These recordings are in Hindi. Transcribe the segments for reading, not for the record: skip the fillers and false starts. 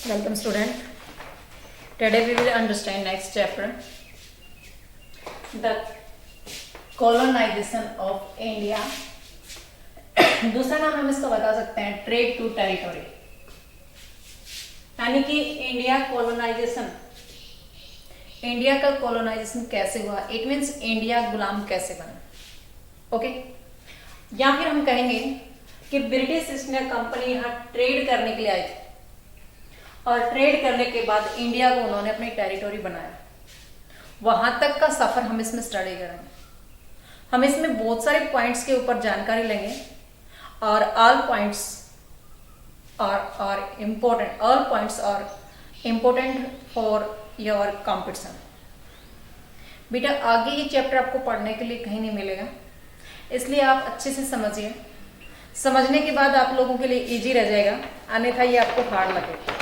Welcome student. Today we will understand next chapter, the colonization of India. दूसरा नाम हम इसको बता सकते हैं ट्रेड टू टेरिटोरी, यानी कि इंडिया का कॉलोनाइजेशन कैसे हुआ। इट मीन्स इंडिया गुलाम कैसे बना। ओके, या फिर हम कहेंगे कि ब्रिटिश ईस्ट इंडिया कंपनी यहाँ ट्रेड करने के लिए आई थी और ट्रेड करने के बाद इंडिया को उन्होंने अपनी टेरिटोरी बनाया। वहां तक का सफर हम इसमें स्टडी करेंगे। हम इसमें बहुत सारे पॉइंट्स के ऊपर जानकारी लेंगे और all points are important for your competition. बेटा आगे ये चैप्टर आपको पढ़ने के लिए कहीं नहीं मिलेगा, इसलिए आप अच्छे से समझिए। समझने के बाद आप लोगों के लिए इजी रह जाएगा, अन्यथा ये आपको हार्ड लगेगा।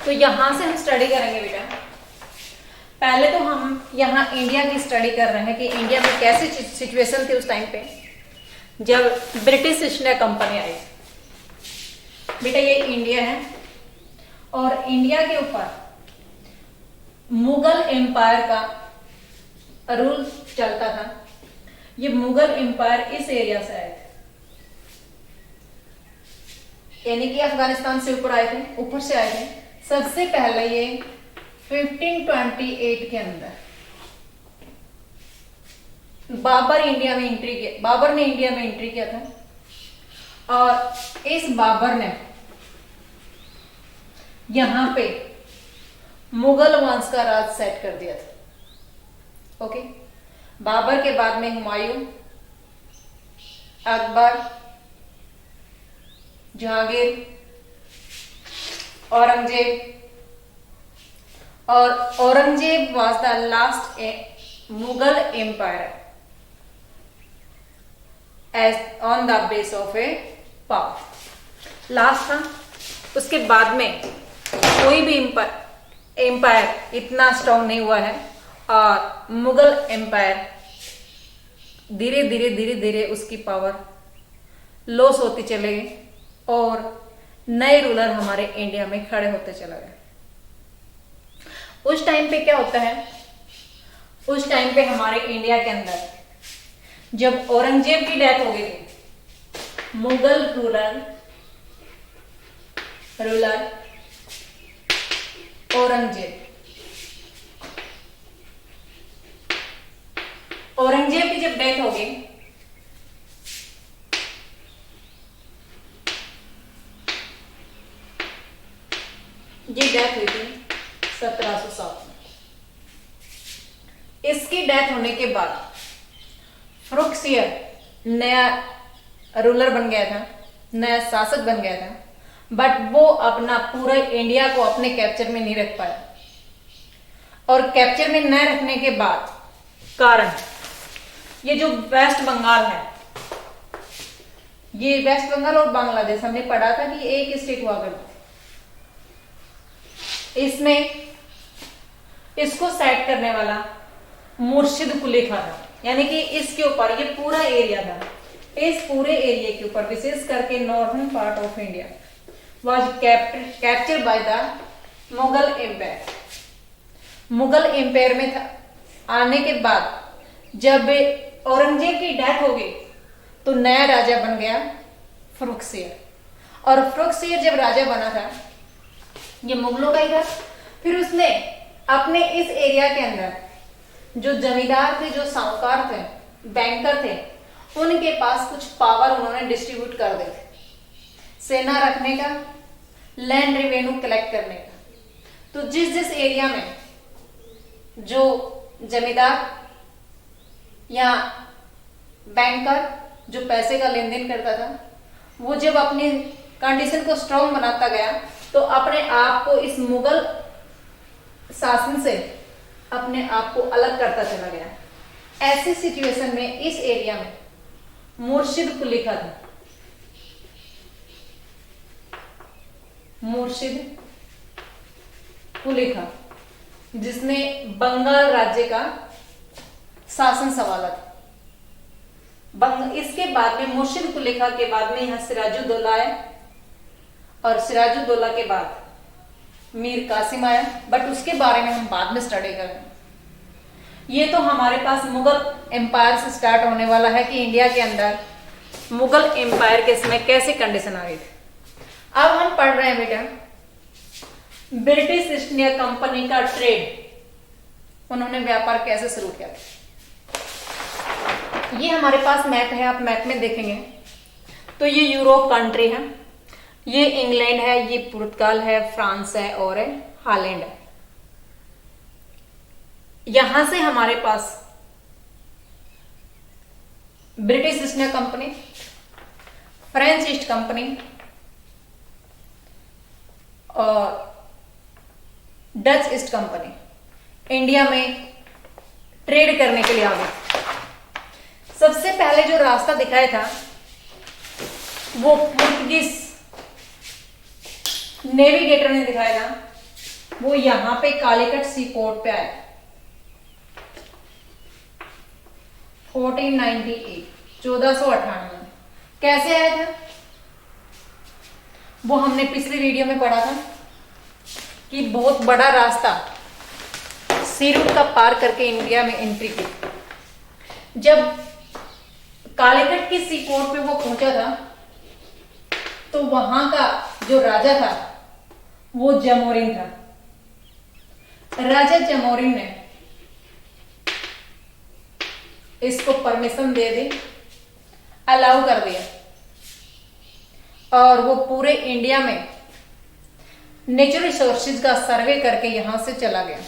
तो यहां से हम स्टडी करेंगे बेटा। पहले तो हम यहाँ इंडिया की स्टडी कर रहे हैं कि इंडिया में कैसी सिचुएशन थी उस टाइम पे जब ब्रिटिश ईस्ट इंडिया कंपनी आई। बेटा ये इंडिया है और इंडिया के ऊपर मुगल एम्पायर का रूल चलता था। ये मुगल एम्पायर इस एरिया से आए थे, यानी कि अफगानिस्तान से ऊपर से आए थे। सबसे पहले ये 1528 के अंदर बाबर ने इंडिया में एंट्री किया था और इस बाबर ने यहां पे मुगल वंश का राज सेट कर दिया था। ओके, बाबर के बाद में Humayun, Akbar, Jahangir, Aurangzeb was the last Mughal empire as on the base of a power. Last था। उसके बाद में कोई भी एम्पायर इतना स्ट्रांग नहीं हुआ है और मुगल एम्पायर धीरे धीरे उसकी पावर लॉस होती चले गई और नए रूलर हमारे इंडिया में खड़े होते चला गए। उस टाइम पे क्या होता है, उस टाइम पे हमारे इंडिया के अंदर जब औरंगजेब की डेथ हो गई थी, मुगल रूलर औरंगजेब की जब डेथ हो गई ये डेथ हुई थी 1707 में। इसकी डेथ होने के बाद फ्रुक्सियर नया रूलर बन गया था, नया शासक बन गया था, बट वो अपना पूरा इंडिया को अपने कैप्चर में नहीं रख पाया। और कैप्चर में न रखने के बाद कारण ये जो वेस्ट बंगाल है, ये वेस्ट बंगाल और बांग्लादेश हमने पढ़ा था कि एक स्टेट हुआ करती थी। इसमें इसको सेट करने वाला मुर्शिद कुली खान था, यानी कि इसके ऊपर ये पूरा एरिया था। इस पूरे एरिया के ऊपर विशेष करके northern part of India was captured by the Mughal empire. Mughal empire में था आने के बाद जब औरंगजेब की डेथ हो गई तो नया राजा बन गया फ्रुक्सियर। और फ्रुक्सियर जब राजा बना था, ये मुगलों का ही था। फिर उसने अपने इस एरिया के अंदर जो जमींदार थे, जो साहूकार थे, बैंकर थे, उनके पास कुछ पावर उन्होंने डिस्ट्रीब्यूट कर दिए थे, सेना रखने का, लैंड रेवेन्यू कलेक्ट करने का। तो जिस एरिया में जो जमींदार या बैंकर जो पैसे का लेन देन करता था, वो जब अपनी कंडीशन को स्ट्रांग बनाता गया तो अपने आप को इस मुगल शासन से अपने आप को अलग करता चला गया। ऐसी सिचुएशन में इस एरिया में मुर्शिद कुली खान था, जिसने बंगाल राज्य का शासन संभाला था। इसके बाद में मुर्शिद कुली खान के बाद में यहाँ सिराजुद्दौला आए और सिराजुद्दौला के बाद मीर कासिम आया, बट उसके बारे में हम बाद में स्टडी करेंगे। ये तो हमारे पास मुगल एम्पायर से स्टार्ट होने वाला है कि इंडिया के अंदर मुगल एम्पायर के समय कैसे कंडीशन आ गई थी। अब हम पढ़ रहे हैं बेटा ब्रिटिश ईस्ट इंडिया कंपनी का ट्रेड, उन्होंने व्यापार कैसे शुरू किया था। ये हमारे पास मैप है, आप मैप में देखेंगे तो ये यूरोप कंट्री है, ये इंग्लैंड है, ये पुर्तगाल है, फ्रांस है और हॉलैंड है। यहां से हमारे पास British East India Company, French East Company और डच ईस्ट कंपनी इंडिया में ट्रेड करने के लिए आ गई। सबसे पहले जो रास्ता दिखाया था वो पुर्तगीज नेविगेटर ने दिखाया था, वो यहां पे कालीकट सी पोर्ट पे आया 1498। कैसे आया था वो हमने पिछली वीडियो में पढ़ा था कि बहुत बड़ा रास्ता सी रूट का पार करके इंडिया में एंट्री की। जब कालीकट की सी पोर्ट पे वो पहुंचा था तो वहां का जो राजा था वो जमोरिन था। राजा जमोरिन ने इसको परमिशन दे दी, अलाउ कर दिया और वो पूरे इंडिया में नेचुरल रिसोर्सेज का सर्वे करके यहां से चला गया।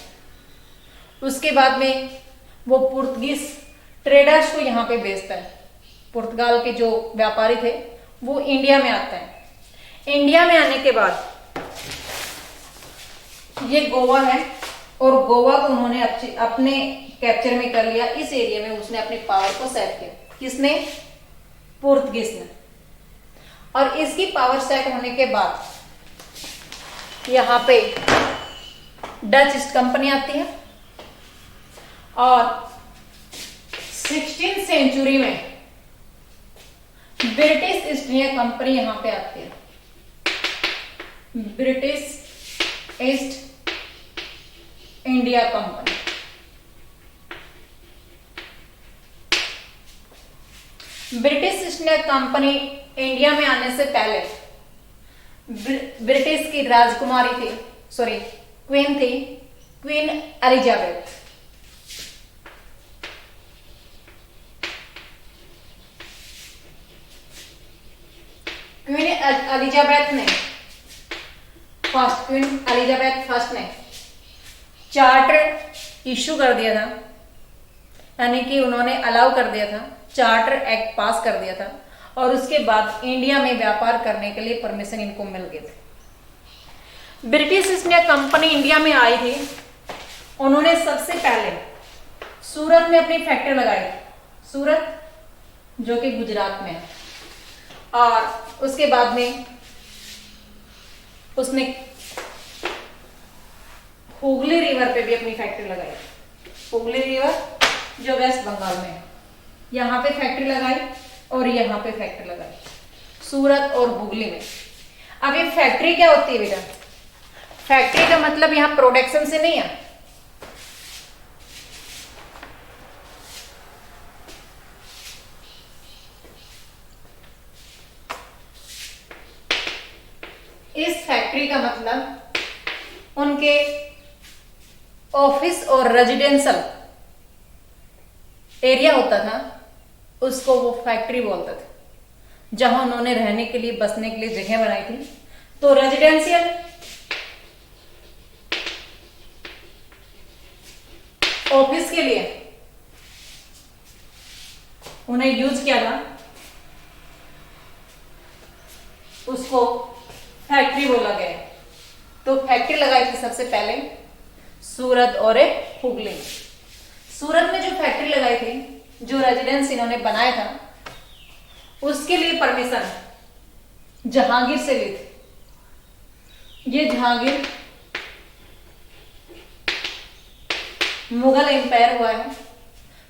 उसके बाद में वो पुर्तगीज ट्रेडर्स को यहां पे बेचता है। पुर्तगाल के जो व्यापारी थे वो इंडिया में आते हैं। इंडिया में आने के बाद ये गोवा है और गोवा को उन्होंने अपने कैप्चर में कर लिया। इस एरिया में उसने अपनी पावर को सेट किया। किसने? पुर्तगीज ने। और इसकी पावर सेट होने के बाद यहां पे डच ईस्ट कंपनी आती है और 16वीं सेंचुरी में ब्रिटिश ईस्ट इंडिया कंपनी यहां पे आती है। British East India company. British East India company India में आने से पहले ब्रिटिश की राजकुमारी थी, सॉरी क्वीन थी, क्वीन एलिजाबेथ। क्वीन एलिजाबेथ ने क्वीन एलिजाबेथ फर्स्ट ने चार्टर इशू कर दिया था, यानी कि उन्होंने अलाउ कर दिया था, चार्टर एक्ट पास कर दिया था और उसके बाद इंडिया में व्यापार करने के लिए परमिशन इनको मिल गई थी। British East India company India में आई थी, उन्होंने सबसे पहले सूरत में अपनी फैक्ट्री लगाई। सूरत जो कि गुजरात में है। और उसके बाद में उसने हुगली रिवर पे भी अपनी फैक्ट्री लगाई। हुगली रिवर जो वेस्ट बंगाल में है, यहां पे फैक्ट्री लगाई और यहां पे फैक्ट्री लगाई, सूरत और हुगली में। अब ये फैक्ट्री क्या होती है बेटा? फैक्ट्री का मतलब यहां प्रोडक्शन से नहीं है, इस फैक्ट्री का मतलब उनके ऑफिस और रेजिडेंशियल एरिया होता था, उसको वो फैक्ट्री बोलते थे, जहां उन्होंने रहने के लिए, बसने के लिए जगह बनाई थी। तो रेजिडेंशियल ऑफिस के लिए उन्हें यूज किया था, उसको फैक्ट्री बोला गया। तो फैक्ट्री लगाई थी सबसे पहले सूरत और हुगली। सूरत में जो फैक्ट्री लगाई थी, जो रेजिडेंस इन्होंने बनाया था, उसके लिए परमिशन जहांगीर से ली थी। ये जहांगीर मुगल एम्पायर हुआ है,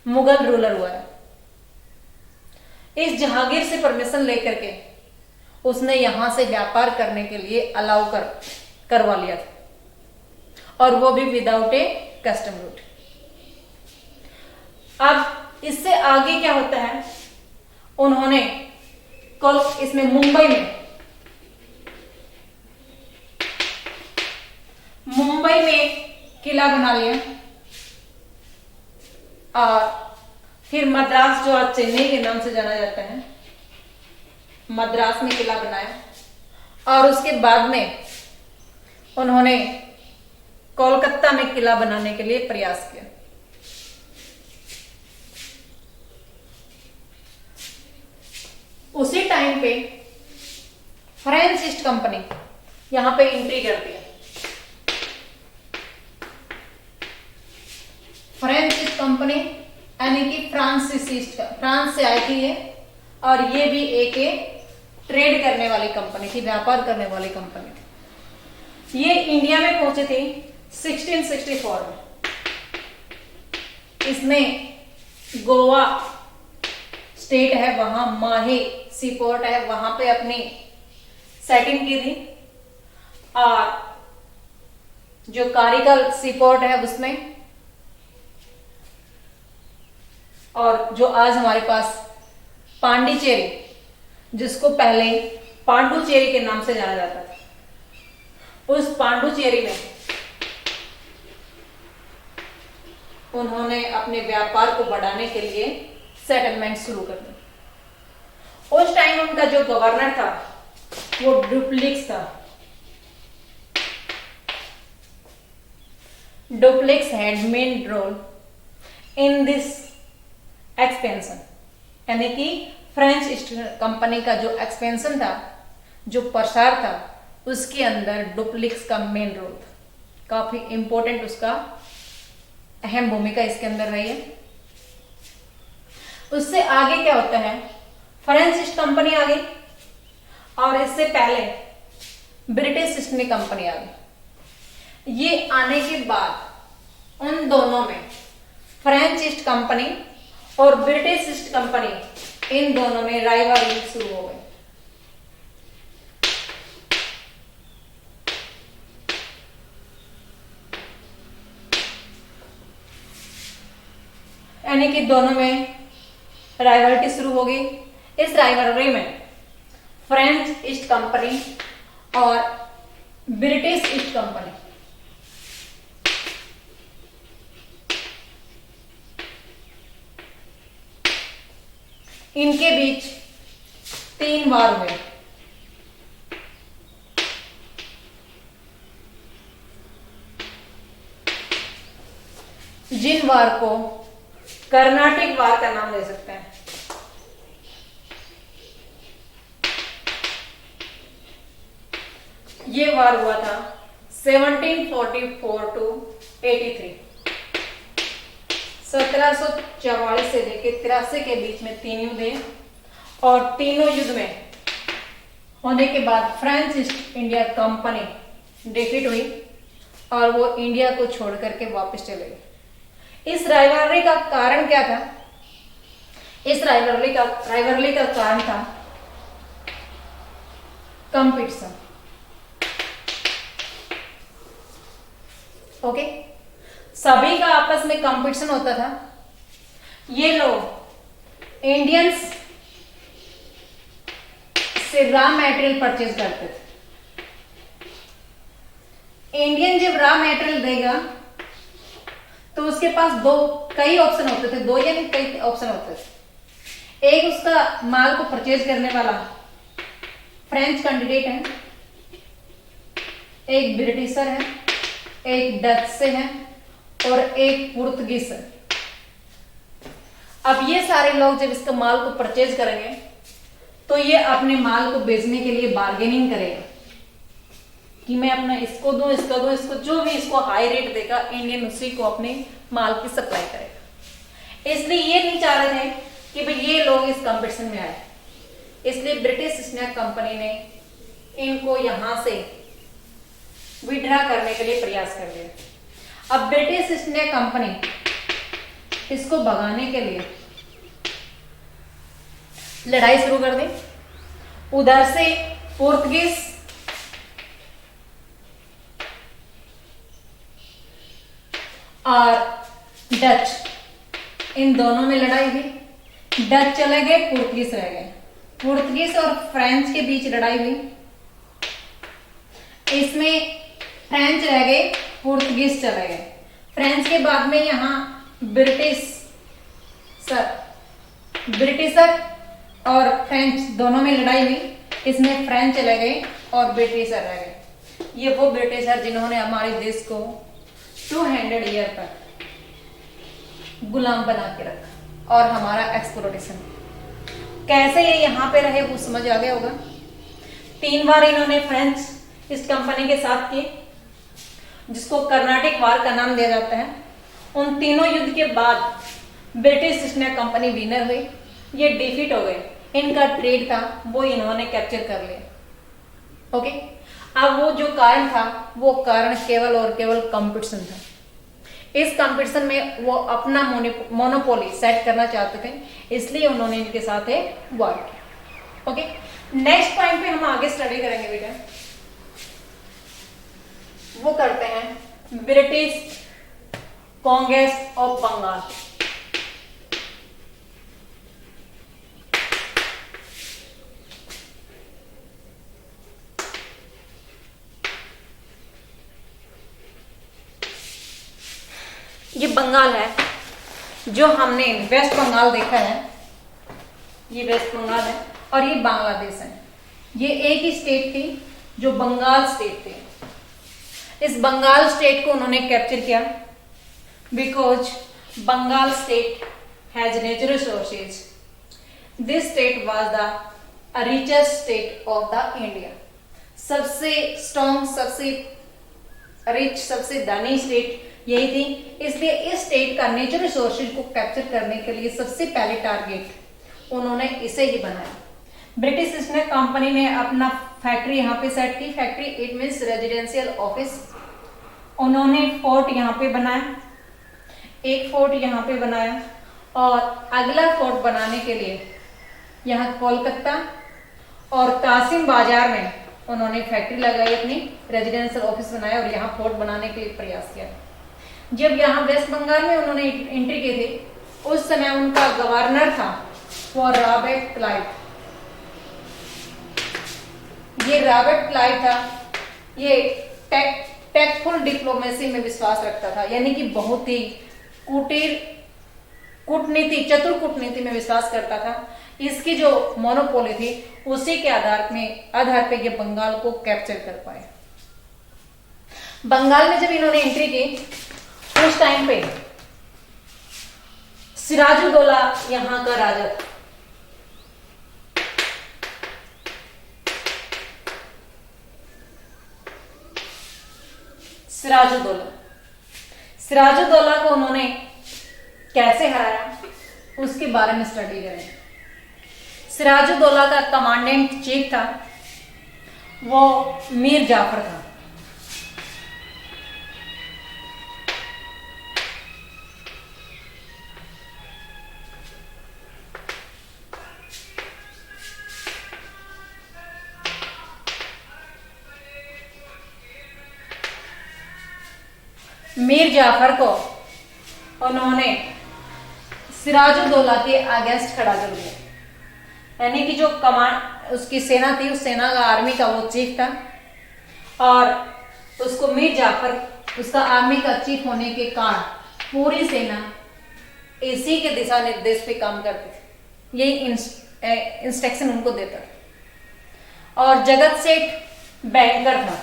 मुगल रूलर हुआ है। इस जहांगीर से परमिशन लेकर के उसने यहां से व्यापार करने के लिए अलाउ करवा लिया था, और वो भी विदाउट ए कस्टम रूट। अब इससे आगे क्या होता है, उन्होंने इसमें मुंबई में किला बना लिया, और फिर मद्रास, जो आज चेन्नई के नाम से जाना जाता है, मद्रास में किला बनाया, और उसके बाद में उन्होंने कोलकाता में किला बनाने के लिए प्रयास किया। उसी टाइम पे फ्रेंच ईस्ट कंपनी यहां पे एंट्री करती है। फ्रेंच ईस्ट कंपनी यानी कि फ्रांस से आई थी ये, और ये भी एक ट्रेड करने वाली कंपनी थी, व्यापार करने वाली कंपनी थी। ये इंडिया में पहुंचे थे 1664 में। इसने गोवा स्टेट है, वहां माहे सी पोर्ट है, वहां पे अपनी सेटिंग की थी, और जो कारिकल सी पोर्ट है उसमें, और जो आज हमारे पास पांडिचेरी, जिसको पहले पांडुचेरी के नाम से जाना जाता था, उस पांडुचेरी में उन्होंने अपने व्यापार को बढ़ाने के लिए सेटलमेंट शुरू कर दी। उस टाइम उनका जो गवर्नर था वो डुप्लेक्स था। Dupleix had main role in this expansion, यानी कि फ्रेंच ईस्ट कंपनी का जो एक्सपेंशन था, जो प्रसार था, उसके अंदर डुप्लेक्स का मेन रोल था। काफी इंपॉर्टेंट, उसका अहम भूमिका इसके अंदर रही है। उससे आगे क्या होता है, फ्रेंच ईस्ट कंपनी आ गई, और इससे पहले ब्रिटिश ईस्ट इंडिया कंपनी आ गई। ये आने के बाद उन दोनों में, फ्रेंच ईस्ट कंपनी और ब्रिटिश ईस्ट कंपनी, इन दोनों में राइवलरी शुरू हो गई। यानी कि दोनों में राइवलरी शुरू हो गई। इस राइवलरी में फ्रेंच ईस्ट कंपनी और ब्रिटिश ईस्ट कंपनी, इनके बीच 3 वार हुए। जिन वार को कर्नाटिक वार का नाम दे सकते हैं। ये वार हुआ था 1744 टू 83, 1744 से लेकर 83 के बीच में 3 युद्ध हुए, और तीनों युद्ध में होने के बाद French east India company defeat हुई, और वो इंडिया को छोड़ करके वापस चले गए। इस राइवलरी का कारण क्या था? इस राइवलरी का कारण था कंपटीशन। ओके, सभी का आपस में कंपटीशन होता था। ये लोग इंडियंस से रॉ मटेरियल परचेज करते थे। इंडियन जब रॉ मटेरियल देगा तो उसके पास कई ऑप्शन होते थे, 2 या नहीं कई ऑप्शन होते थे। एक उसका माल को परचेज करने वाला फ्रेंच कैंडिडेट है, एक ब्रिटिशर है, एक डच से है, और एक पुर्तगीज है। अब ये सारे लोग जब इसका माल को परचेज करेंगे तो ये अपने माल को बेचने के लिए बार्गेनिंग करेगा कि मैं अपना इसको दूं, इसको दूं, इसको, जो भी इसको हाई रेट देगा इंडियन उसी को अपने माल की सप्लाई करेगा। इसलिए ये नहीं चाह रहे थे कि भाई ये लोग इस कंपटीशन में आए, इसलिए ब्रिटिश ईस्ट इंडिया कंपनी ने इनको यहां से विड्रा करने के लिए प्रयास कर दिया। अब ब्रिटिश ईस्ट इंडिया कंपनी इसको भगाने के लिए लड़ाई शुरू कर दी। उधर से पोर्तुगीज और डच, इन दोनों में लड़ाई हुई। डच चले गए, पोर्तुगीज रह गए। पोर्तुगीज और फ्रेंच के बीच लड़ाई हुई, इसमें फ्रेंच रह गए, पोर्तुगीज चले गए। फ्रेंच के बाद में यहाँ ब्रिटिशर और फ्रेंच दोनों में लड़ाई हुई, इसमें फ्रेंच चले गए और ब्रिटिशर रह गए। ये वो ब्रिटिशर जिन्होंने हमारे देश को 200 ईयर तक गुलाम बना के रखा और हमारा एक्सप्लोरेशन कैसे ये यहाँ पे रहे वो समझ आ गया होगा। 3 बार इन्होंने फ्रेंच ईस्ट कंपनी के साथ किए, जिसको कर्नाटिक वार का नाम दिया जाता है। उन तीनों युद्ध के बाद British East India company winner हुई, ये डिफीट हो गए। इनका ट्रेड था वो इन्होंने कैप्चर कर लिया। ओके, अब वो जो कारण था वो कारण केवल और केवल कंपटीशन था। इस कंपटीशन में वो अपना मोनोपोली सेट करना चाहते थे, इसलिए उन्होंने इनके साथ वार किया। ओके, नेक्स्ट पॉइंट पे हम आगे स्टडी करेंगे बेटा, वो करते हैं ब्रिटिश कांग्रेस ऑफ बंगाल। ये बंगाल है, जो हमने वेस्ट बंगाल देखा है, ये वेस्ट बंगाल है और ये बांग्लादेश है। ये एक ही स्टेट थी जो बंगाल स्टेट थी। इस बंगाल स्टेट को उन्होंने कैप्चर किया because Bengal state has natural resources. This state was the richest state of the India. सबसे स्ट्रॉन्ग, सबसे रिच, सबसे धनी स्टेट यही थी। इसलिए इस स्टेट का नेचुरल रिसोर्सेज को कैप्चर करने के लिए सबसे पहले टारगेट उन्होंने इसे ही बनाया। ब्रिटिश ईस्ट इंडिया कंपनी ने अपना फैक्ट्री यहाँ पे सेट की। Factory it means residential office. उन्होंने फोर्ट यहाँ पे बनाया, एक फोर्ट यहाँ पे बनाया और अगला फोर्ट बनाने के लिए यहाँ कोलकाता और कासिम बाजार में उन्होंने फैक्ट्री लगाई, अपनी रेजिडेंशियल ऑफिस बनाया और यहाँ फोर्ट बनाने के लिए प्रयास किया। जब यहाँ वेस्ट बंगाल में उन्होंने एंट्री की थी, उस समय उनका गवर्नर था वो रॉबर्ट क्लाइव। ये रॉबर्ट क्लाइव था, ये टेक्टफुल डिप्लोमेसी में विश्वास रखता था, यानी कि बहुत ही कूटनीति, चतुर कूटनीति में विश्वास करता था। इसकी जो मोनोपोली थी उसी के आधार पे ये बंगाल को कैप्चर कर पाए। बंगाल में जब इन्होंने एंट्री की, उस टाइम पे सिराजुद्दौला यहां का राजा था। सिराजुद्दौला को उन्होंने कैसे हराया उसके बारे में स्टडी करें। सिराजुद्दौला का कमांडेंट चीफ था वो मीर जाफर था। मीर जाफर को उन्होंने सिराजुद्दौला के अगेंस्ट खड़ा कर दिया, यानी कि जो कमांड उसकी सेना थी, उस सेना का आर्मी का वो चीफ था और उसको मीर जाफर, उसका आर्मी का चीफ होने के कारण पूरी सेना इसी के दिशा निर्देश पे काम करती थी, यही इंस्ट्रक्शन उनको देता था। और जगत सेठ बैंकर था।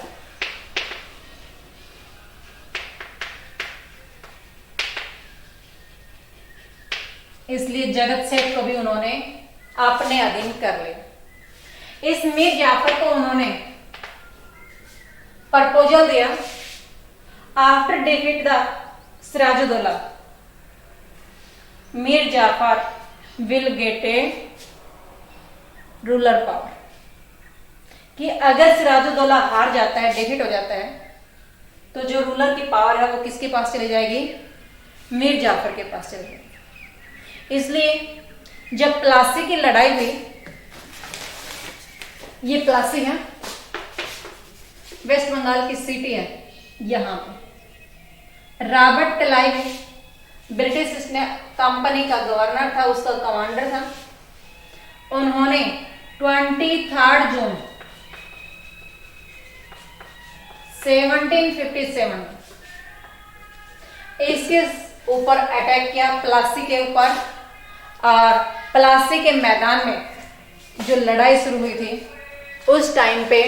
इसलिए जगत सेठ को भी उन्होंने अपने अधीन कर लिया। इस मीर जाफर को उन्होंने प्रपोजल दिया, after defeat the Sirajuddaulah Mir Jafar will get a ruler power, कि अगर सिराजुद्दौला हार जाता है, डिफीट हो जाता है, तो जो रूलर की पावर है वो किसके पास चली जाएगी? मीर जाफर के पास चली जाएगी। इसलिए जब प्लासी की लड़ाई हुई ये प्लासी है, वेस्ट बंगाल की सिटी है। यहाँ पे रॉबर्ट क्लाइव ब्रिटिश कंपनी का गवर्नर था, उसका कमांडर था। उन्होंने 23 जून 1757 इसके ऊपर अटैक किया, प्लासी के ऊपर। और प्लासी के मैदान में जो लड़ाई शुरू हुई थी, उस टाइम पे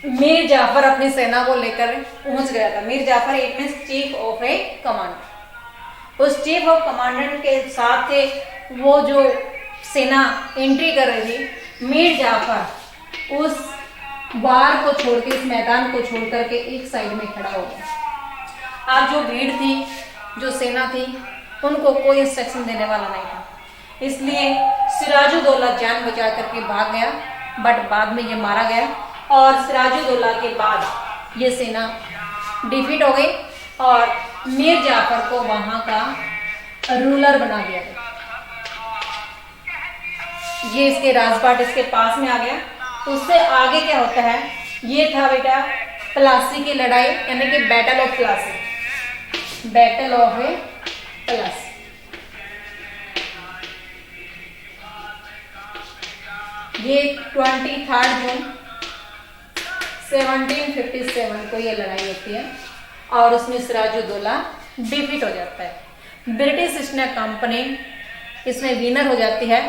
मीर जाफर अपनी सेना को लेकर पहुंच गया था। Mir Jafar it means chief of a command. उस चीफ ऑफ कमांडर के साथ थे वो जो सेना एंट्री कर रही थी। मीर जाफर उस वार को छोड़ के, इस मैदान को छोड़ करके एक साइड में खड़ा हो गया। अब जो भीड़ थी, जो सेना थी, उनको कोई इंस्ट्रक्शन देने वाला नहीं था, इसलिए सिराजुद्दौला जान बचा करके भाग गया, बट बाद में ये मारा गया। और सिराजुद्दौला के बाद ये सेना डिफीट हो गई और मीर जाफर को वहां का रूलर बना दिया गया। ये इसके राजपाट इसके पास में आ गया। उससे आगे क्या होता है, ये था बेटा प्लासी की लड़ाई, यानी कि battle of Plassey, battle of a Plassey. ये 23 जून 1757 को ये लड़ाई होती है और उसमें सिराजुद्दौला डिफीट हो जाता है। ब्रिटिश ईस्ट इंडिया कंपनी इसमें विनर हो जाती है।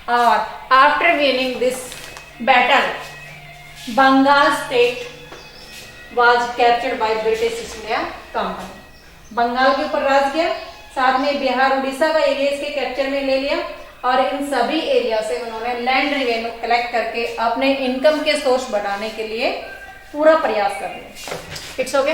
और after winning this battle, Bengal state was captured by British East India Company. बंगाल के ऊपर राज किया, साथ में बिहार उड़ीसा का एरिया इसके कैप्चर में ले लिया और इन सभी एरिया से उन्होंने लैंड रेवेन्यू कलेक्ट करके अपने इनकम के सोर्स बढ़ाने के लिए पूरा प्रयास कर लिया। It's okay.